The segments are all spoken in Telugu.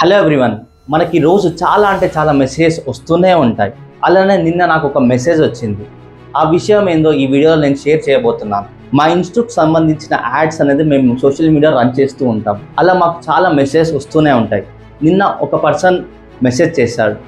హలో ఎవ్రీవన్, మనకి రోజు చాలా అంటే చాలా మెసేజెస్ వస్తూనే ఉంటాయి. అలానే నిన్న నాకు ఒక మెసేజ్ వచ్చింది. ఆ విషయం ఏందో ఈ వీడియోలో నేను షేర్ చేయబోతున్నాను. మా ఇన్స్టిట్యూట్ సంబంధించిన యాడ్స్ అనేది మేము సోషల్ మీడియా రన్ చేస్తూ ఉంటాం. అలా మాకు చాలా మెసేజెస్ వస్తూనే ఉంటాయి. నిన్న ఒక పర్సన్ మెసేజ్ చేశాడు,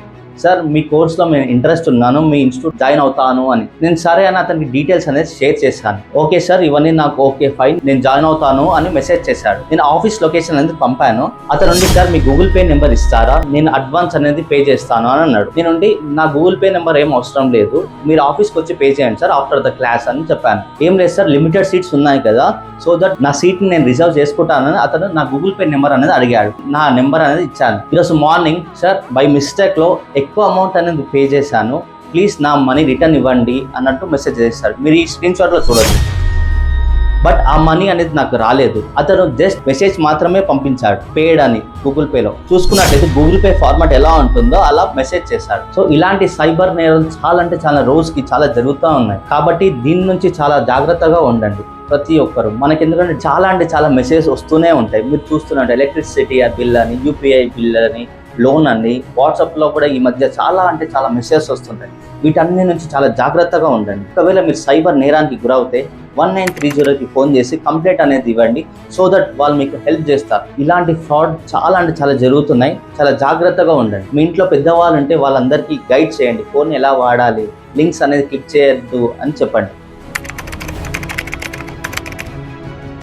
సార్ మీ కోర్స్లో నేను ఇంట్రెస్ట్ ఉన్నాను, మీ ఇన్స్టిట్యూట్ జాయిన్ అవుతాను అని. నేను సరే అని అతనికి డీటెయిల్స్ అనేది షేర్ చేశాను. ఓకే సార్, ఇవన్నీ నాకు ఓకే ఫైన్, నేను జాయిన్ అవుతాను అని మెసేజ్ చేశాడు. నేను ఆఫీస్ లొకేషన్ అనేది పంపాను. అతను నుండి సార్ మీ గూగుల్ పే నెంబర్ ఇస్తారా, నేను అడ్వాన్స్ అనేది పే చేస్తాను అని అన్నాడు. నేను నా గూగుల్ పే నెంబర్ ఏం అవసరం లేదు, మీరు ఆఫీస్కి వచ్చి పే చేయండి సార్ ఆఫ్టర్ ద క్లాస్ అని చెప్పాను. ఏం లేదు సార్, లిమిటెడ్ సీట్స్ ఉన్నాయి కదా, సో దట్ నా సీట్ని నేను రిజర్వ్ చేసుకుంటానని అతను నా గూగుల్ పే నెంబర్ అనేది అడిగాడు. నా నెంబర్ అనేది ఇచ్చాను. ఈరోజు మార్నింగ్ సార్ బై మిస్టేక్లో ఎక్కువ అమౌంట్ అనేది పే చేశాను, ప్లీజ్ నా మనీ రిటర్న్ ఇవ్వండి అన్నట్టు మెసేజ్ చేశాడు. మీరు ఈ స్క్రీన్ షాట్లో చూడొచ్చు. బట్ ఆ మనీ అనేది నాకు రాలేదు. అతను జస్ట్ మెసేజ్ మాత్రమే పంపించాడు, పేడ్ అని గూగుల్ పేలో. చూసుకున్నట్లయితే గూగుల్ పే ఫార్మాట్ ఎలా ఉంటుందో అలా మెసేజ్ చేశాడు. సో ఇలాంటి సైబర్ నేరాలు చాలా అంటే చాలా రోజుకి చాలా జరుగుతూ ఉన్నాయి. కాబట్టి దీని నుంచి చాలా జాగ్రత్తగా ఉండండి ప్రతి ఒక్కరు. మనకి ఎందుకంటే చాలా అంటే చాలా మెసేజ్ వస్తూనే ఉంటాయి. మీరు చూస్తున్నట్టు ఎలక్ట్రిసిటీ బిల్ అని, యూపీఐ బిల్ అని, లోన్ అని, వాట్సాప్లో కూడా ఈ మధ్య చాలా అంటే చాలా మెసేజెస్ వస్తుంటాయి. వీటన్ని నుంచి చాలా జాగ్రత్తగా ఉండండి. ఒకవేళ మీరు సైబర్ నేరానికి గురవుతే 1930కి ఫోన్ చేసి కంప్లైంట్ అనేది ఇవ్వండి, సో దట్ వాళ్ళు మీకు హెల్ప్ చేస్తారు. ఇలాంటి ఫ్రాడ్ చాలా అంటే చాలా జరుగుతున్నాయి. చాలా జాగ్రత్తగా ఉండండి. మీ ఇంట్లో పెద్దవాళ్ళు ఉంటే వాళ్ళందరికీ గైడ్ చేయండి, ఫోన్ ఎలా వాడాలి, లింక్స్ అనేది క్లిక్ చేయొద్దు అని చెప్పండి.